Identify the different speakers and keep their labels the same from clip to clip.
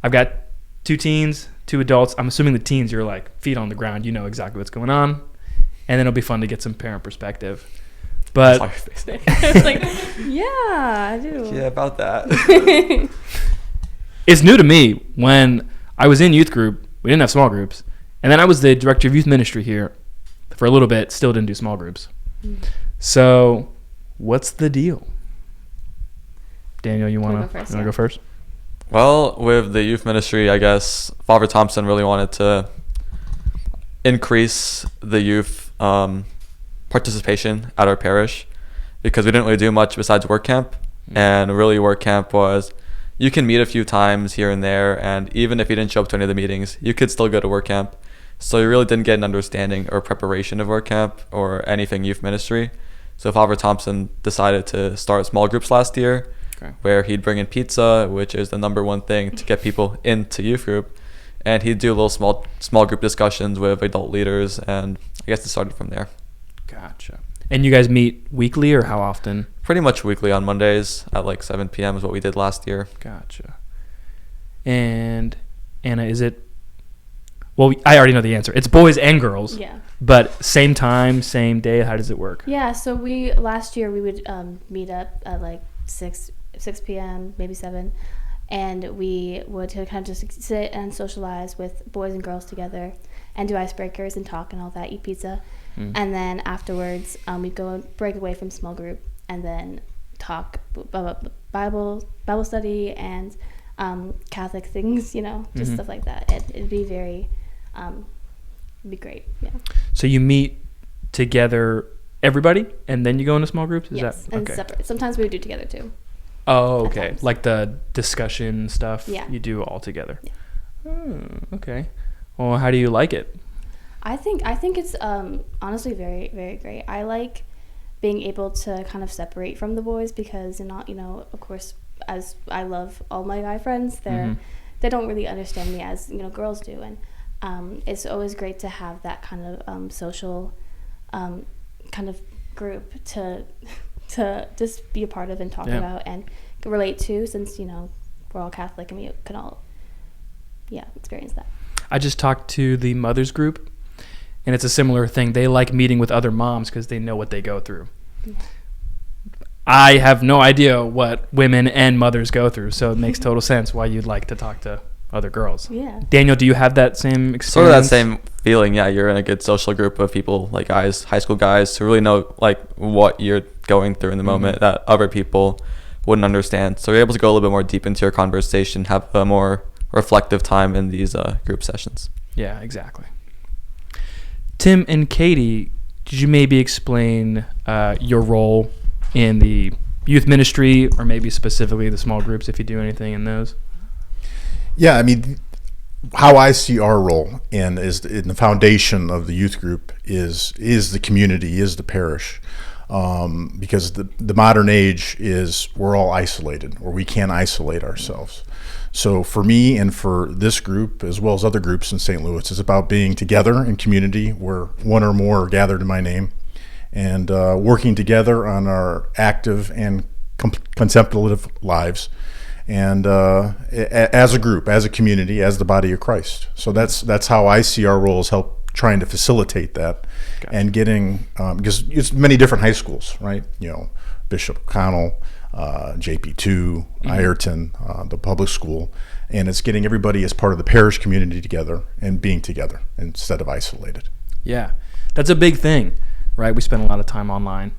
Speaker 1: I've got 2 teens, 2 adults. I'm assuming the teens, you're like feet on the ground. You know exactly what's going on. And then it'll be fun to get some parent perspective. But
Speaker 2: I was like, yeah, I do.
Speaker 3: Yeah, about that.
Speaker 1: It's new to me. When I was in youth group, we didn't have small groups. And then I was the director of youth ministry here for a little bit, still didn't do small groups. So what's the deal? Daniel, you want to go first?
Speaker 3: Well, with the youth ministry, I guess Father Thompson really wanted to increase the youth participation at our parish, because we didn't really do much besides work camp. And really work camp was, you can meet a few times here and there, and even if you didn't show up to any of the meetings, you could still go to work camp. So you really didn't get an understanding or preparation of work camp or anything youth ministry. So Father Thompson decided to start small groups last year, where he'd bring in pizza, which is the number one thing to get people into youth group, and he'd do little small group discussions with adult leaders, and I guess it started from there.
Speaker 1: Gotcha. And you guys meet weekly, or how often?
Speaker 3: Pretty much weekly on Mondays at like 7 p.m. is what we did last year.
Speaker 1: Gotcha. And Anna, is it... Well, I already know the answer. It's boys and girls.
Speaker 2: Yeah.
Speaker 1: But same time, same day. How does it work?
Speaker 2: Yeah, so last year we would meet up at like 6 p.m., maybe 7. And we would kind of just sit and socialize with boys and girls together and do icebreakers and talk and all that, eat pizza. And then afterwards, we'd go and break away from small group and then talk about Bible study and Catholic things, just stuff like that. It'd be very, it'd be great, yeah.
Speaker 1: So you meet together, everybody, and then you go into small groups?
Speaker 2: Yes, and separate. Sometimes we would do together too.
Speaker 1: Oh, okay. Like the discussion stuff,
Speaker 2: you
Speaker 1: do all together.
Speaker 2: Yeah.
Speaker 1: Okay. Well, how do you like it?
Speaker 2: I think it's honestly very, very great. I like being able to kind of separate from the boys because of course, as I love all my guy friends, they don't really understand me as girls do, and it's always great to have that kind of social kind of group to just be a part of and talk about and relate to, since we're all Catholic and we can all experience that.
Speaker 1: I just talked to the mothers group, and it's a similar thing. They like meeting with other moms because they know what they go through. Yeah. I have no idea what women and mothers go through, so it makes total sense why you'd like to talk to other girls.
Speaker 2: Yeah.
Speaker 1: Daniel, do you have that same experience?
Speaker 3: Sort of that same feeling. Yeah, you're in a good social group of people, like guys, high school guys, who really know like what you're going through in the moment that other people wouldn't understand. So you're able to go a little bit more deep into your conversation, have a more reflective time in these group sessions.
Speaker 1: Yeah, exactly. Tim and Katie, did you maybe explain your role in the youth ministry, or maybe specifically the small groups, if you do anything in those?
Speaker 4: Yeah, I mean, how I see our role in the foundation of the youth group is the community, is the parish, because the modern age is we're all isolated, or we can't isolate ourselves. So for me and for this group, as well as other groups in St. Louis, it's about being together in community where one or more are gathered in my name, and working together on our active and contemplative lives, and as a group, as a community, as the body of Christ. So that's how I see our role, as help trying to facilitate that. Gotcha. And getting, because it's many different high schools, right? Bishop O'Connell, JP2, Ireton, the public school, and it's getting everybody as part of the parish community together and being together instead of isolated.
Speaker 1: Yeah, that's a big thing, right? We spend a lot of time online,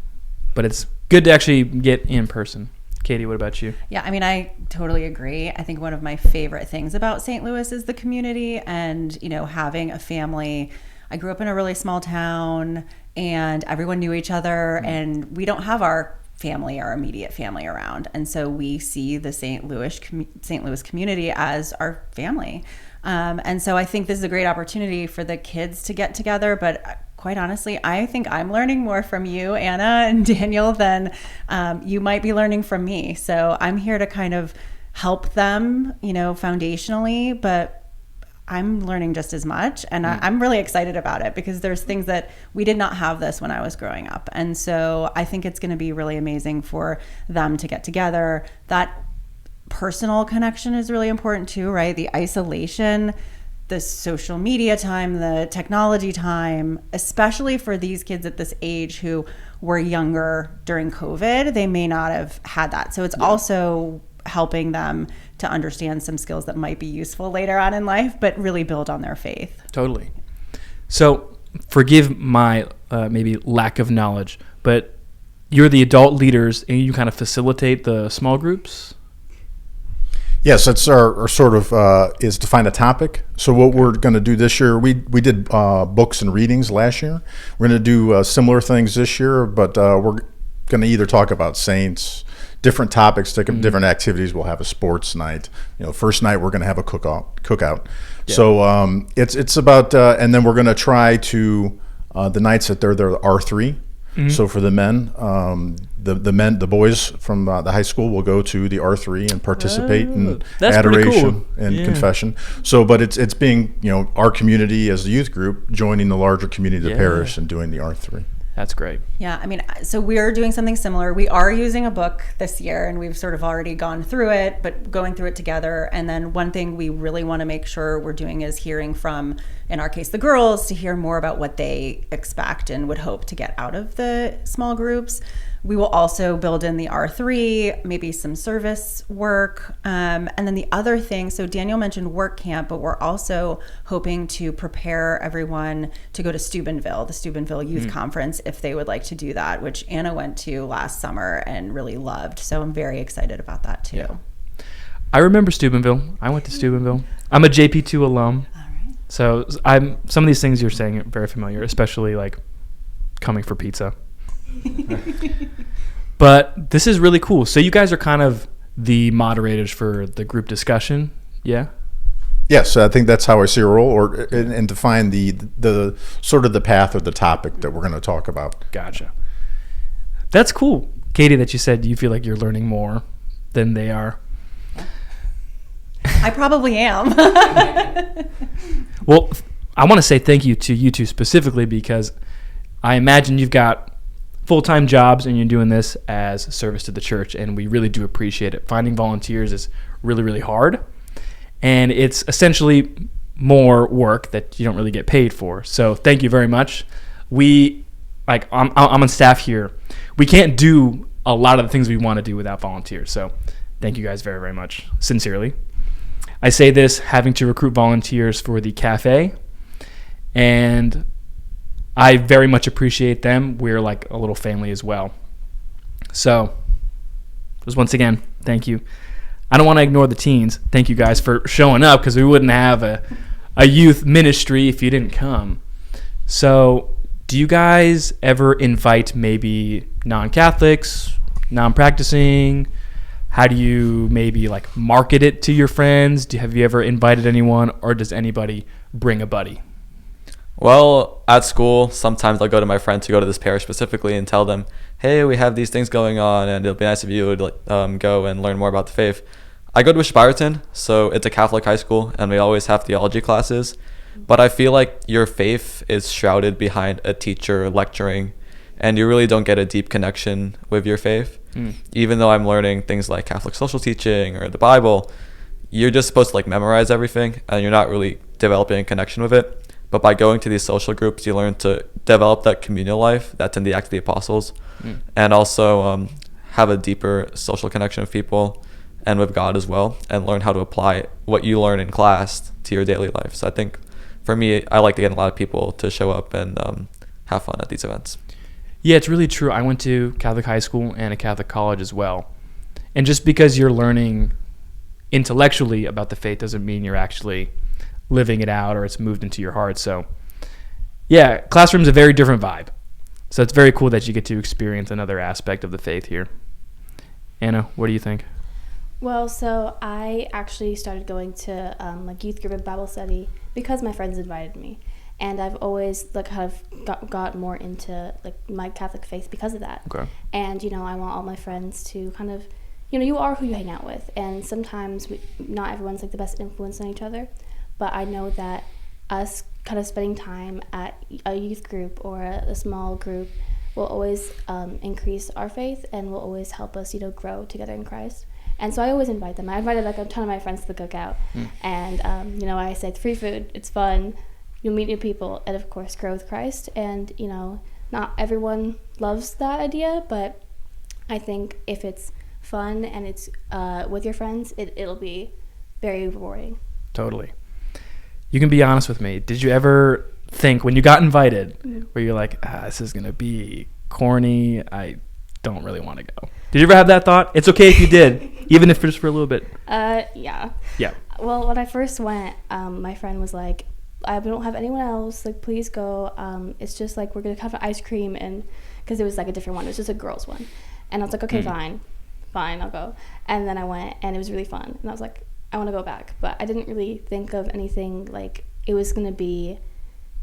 Speaker 1: but it's good to actually get in person. Katie, what about you?
Speaker 5: Yeah, I mean, I totally agree. I think one of my favorite things about St. Louis is the community and, having a family. I grew up in a really small town and everyone knew each other, and we don't have our immediate family around. And so we see the St. Louis community as our family. And so I think this is a great opportunity for the kids to get together, but quite honestly, I think I'm learning more from you, Anna and Daniel, than you might be learning from me. So I'm here to kind of help them, foundationally, but I'm learning just as much. And I'm really excited about it because there's things that we did not have this when I was growing up. And so I think it's going to be really amazing for them to get together. That personal connection is really important too, right? The isolation, the social media time, the technology time, especially for these kids at this age who were younger during COVID, they may not have had that. So it's also helping them to understand some skills that might be useful later on in life, but really build on their faith.
Speaker 1: Totally. So forgive my maybe lack of knowledge, but you're the adult leaders and you kind of facilitate the small groups?
Speaker 4: Yes, that's our sort of is to find a topic. So what we're going to do this year, we did books and readings last year. We're going to do similar things this year, but we're going to either talk about saints, different topics, different activities. We'll have a sports night. First night we're going to have a cookout. Yeah. So it's about, and then we're going to try to the nights that they're R3. Mm-hmm. So for the men, the boys from the high school will go to the R3 and participate in adoration and confession. So, but it's being our community as the youth group joining the larger community of the parish and doing the R3.
Speaker 1: That's great.
Speaker 5: Yeah, I mean, so we're doing something similar. We are using a book this year, and we've sort of already gone through it, but going through it together. And then one thing we really want to make sure we're doing is hearing from, in our case, the girls, to hear more about what they expect and would hope to get out of the small groups. We will also build in the R3, maybe some service work. And then the other thing, so Daniel mentioned work camp, but we're also hoping to prepare everyone to go to Steubenville, the Steubenville Youth Conference, if they would like to do that, which Anna went to last summer and really loved. So I'm very excited about that too.
Speaker 1: Yeah. I remember Steubenville. I went to Steubenville. I'm a JP2 alum. All right. So some of these things you're saying are very familiar, especially like coming for pizza. But this is really cool. So you guys are kind of the moderators for the group discussion, yeah?
Speaker 4: Yes, I think that's how I see a role, and define the sort of the path or the topic that we're going to talk about.
Speaker 1: Gotcha. That's cool, Katie. That you said you feel like you're learning more than they are.
Speaker 5: I probably am.
Speaker 1: Well, I want to say thank you to you two specifically because I imagine you've got full-time jobs and you're doing this as a service to the church, and we really do appreciate it. Finding volunteers is really, really hard, and it's essentially more work that you don't really get paid for. So thank you very much. I'm on staff here. We can't do a lot of the things we want to do without volunteers. So thank you guys very, very much. Sincerely. I say this having to recruit volunteers for the cafe, and I very much appreciate them. We're like a little family as well. So, just once again, thank you. I don't want to ignore the teens. Thank you guys for showing up because we wouldn't have a youth ministry if you didn't come. So, do you guys ever invite maybe non-Catholics, non-practicing? How do you maybe like market it to your friends? Have you ever invited anyone, or does anybody bring a buddy?
Speaker 3: Well, at school, sometimes I'll go to my friends who go to this parish specifically and tell them, hey, we have these things going on, and it'll be nice if you would go and learn more about the faith. I go to Bishop Byerton, so it's a Catholic high school, and we always have theology classes. But I feel like your faith is shrouded behind a teacher lecturing, and you really don't get a deep connection with your faith. Even though I'm learning things like Catholic social teaching or the Bible, you're just supposed to memorize everything, and you're not really developing a connection with it. But by going to these social groups, you learn to develop that communal life that's in the Acts of the Apostles, and also have a deeper social connection with people and with God as well, and learn how to apply what you learn in class to your daily life. So I think for me, I like to get a lot of people to show up and have fun at these events.
Speaker 1: Yeah, it's really true. I went to Catholic high school and a Catholic college as well. And just because you're learning intellectually about the faith doesn't mean you're actually living it out or it's moved into your heart. So yeah, classroom's a very different vibe. So it's very cool that you get to experience another aspect of the faith here. Anna, what do you think?
Speaker 2: Well, so I actually started going to youth group and Bible study because my friends invited me. And I've always kind of got more into my Catholic faith because of that.
Speaker 1: Okay.
Speaker 2: And I want all my friends to kind of, you are who you hang out with. And sometimes not everyone's the best influence on each other. But I know that us kind of spending time at a youth group or a small group will always increase our faith and will always help us, grow together in Christ. And so I always invite them. I invited like a ton of my friends to the cookout. And, you know, I said free food, it's fun, you'll meet new people, and of course grow with Christ. And, you know, not everyone loves that idea, but I think if it's fun and it's with your friends, it'll be very rewarding.
Speaker 1: Totally. You can be honest with me. Did you ever think when you got invited where you're like, this is going to be corny, I don't really want to go? Did you ever have that thought? It's okay if you did, even if just for a little bit.
Speaker 2: Yeah. Well, when I first went, my friend was like, I don't have anyone else, like, please go. It's just like we're gonna have ice cream, and because it was like a different one, it was just a girls one, and I was like, okay, fine, I'll go. And then I went, and it was really fun, and I was like, I want to go back. But I didn't really think of anything like it was gonna be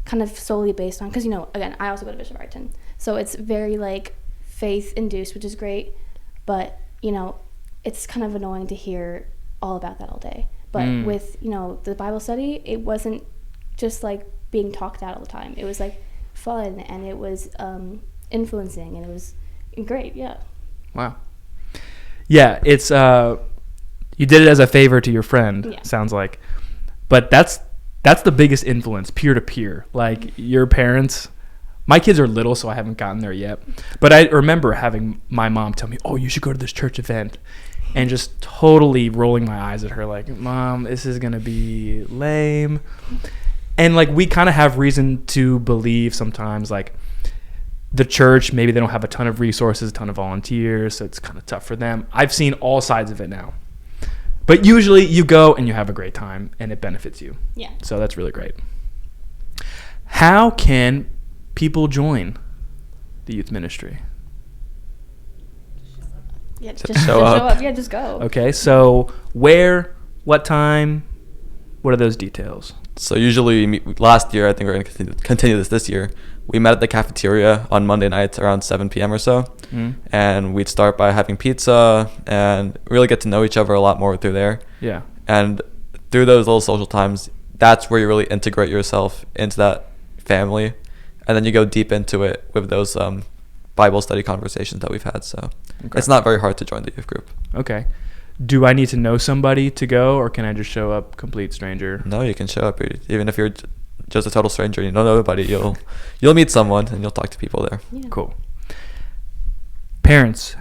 Speaker 2: kind of solely based on, because, you know, again, I also go to Bishop Ireton, so it's very like faith induced, which is great, but, you know, it's kind of annoying to hear all about that all day. But with, you know, the Bible study, it wasn't just like being talked out all the time. It was like fun, and it was influencing, and it was great. Yeah. Wow.
Speaker 1: Yeah, it's you did it as a favor to your friend. Yeah. Sounds like, but that's the biggest influence, peer to peer. Like your parents. My kids are little, so I haven't gotten there yet. But I remember having my mom tell me, "Oh, you should go to this church event," and just totally rolling my eyes at her, like, "Mom, this is gonna be lame." And like we kind of have reason to believe sometimes, like the church, maybe they don't have a ton of resources, a ton of volunteers, so it's kind of tough for them. I've seen all sides of it now. But usually you go and you have a great time and it benefits you.
Speaker 2: Yeah.
Speaker 1: So that's really great. How can people join the youth ministry?
Speaker 2: Yeah, just show up. Yeah, just go.
Speaker 1: Okay, so where, what time, what are those details?
Speaker 3: So usually last year, I think we're going to continue this year, we met at the cafeteria on Monday nights around 7 p.m. or so. And we'd start by having pizza and really get to know each other a lot more through there.
Speaker 1: Yeah.
Speaker 3: And through those little social times, that's where you really integrate yourself into that family. And then you go deep into it with those Bible study conversations that we've had. So it's not very hard to join the youth group.
Speaker 1: Okay. Do I need to know somebody to go, or can I just show up complete stranger?
Speaker 3: No, you can show up. Even if you're just a total stranger, you don't know anybody, you'll meet someone and you'll talk to people there.
Speaker 2: Yeah.
Speaker 1: Cool. Parents,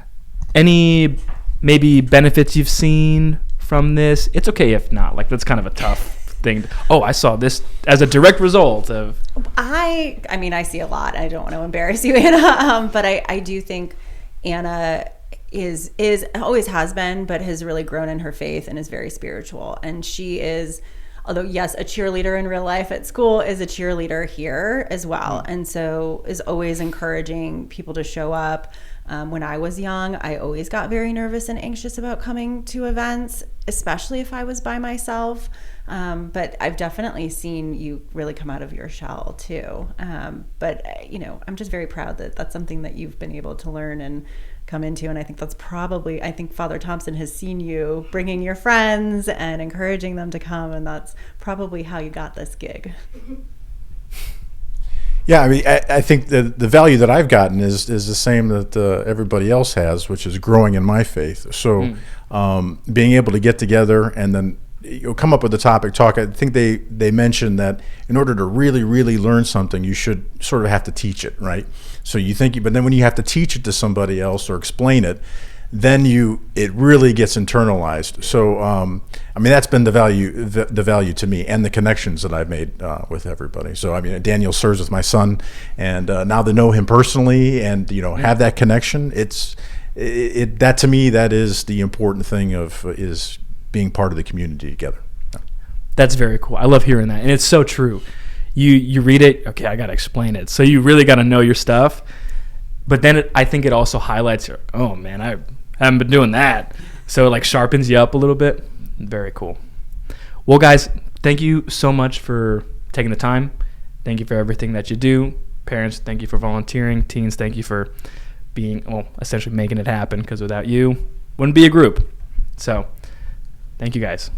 Speaker 1: any maybe benefits you've seen from this? It's okay if not. Like, that's kind of a tough thing. Oh, I saw this as a direct result of...
Speaker 5: I mean, I see a lot. I don't want to embarrass you, Anna, but I do think Anna is always has been, but has really grown in her faith and is very spiritual. And she is, although yes, a cheerleader in real life at school, is a cheerleader here as well. And so is always encouraging people to show up. When I was young, I always got very nervous and anxious about coming to events, especially if I was by myself. But I've definitely seen you really come out of your shell too. But you know, I'm just very proud that that's something that you've been able to learn and come into. And I think that's probably, I think Father Thompson has seen you bringing your friends and encouraging them to come. And that's probably how you got this gig.
Speaker 4: Yeah, I mean, I think the value that I've gotten is the same that everybody else has, which is growing in my faith. So being able to get together and then come up with a topic, talk. I think they mentioned that in order to really, really learn something, you should sort of have to teach it, right? So you think, but then when you have to teach it to somebody else or explain it, then it really gets internalized. So I mean, that's been the value to me, and the connections that I've made with everybody. So I mean, Daniel serves with my son, and now to know him personally and have that connection, that to me, that is the important thing is being part of the community together.
Speaker 1: That's very cool. I love hearing that, and it's so true. You read it, okay, I got to explain it. So you really got to know your stuff. But then I think it also highlights your, oh man, I haven't been doing that. So it like sharpens you up a little bit. Very cool. Well, guys, thank you so much for taking the time. Thank you for everything that you do. Parents, thank you for volunteering. Teens, thank you for essentially making it happen, because without you, wouldn't be a group. So thank you guys.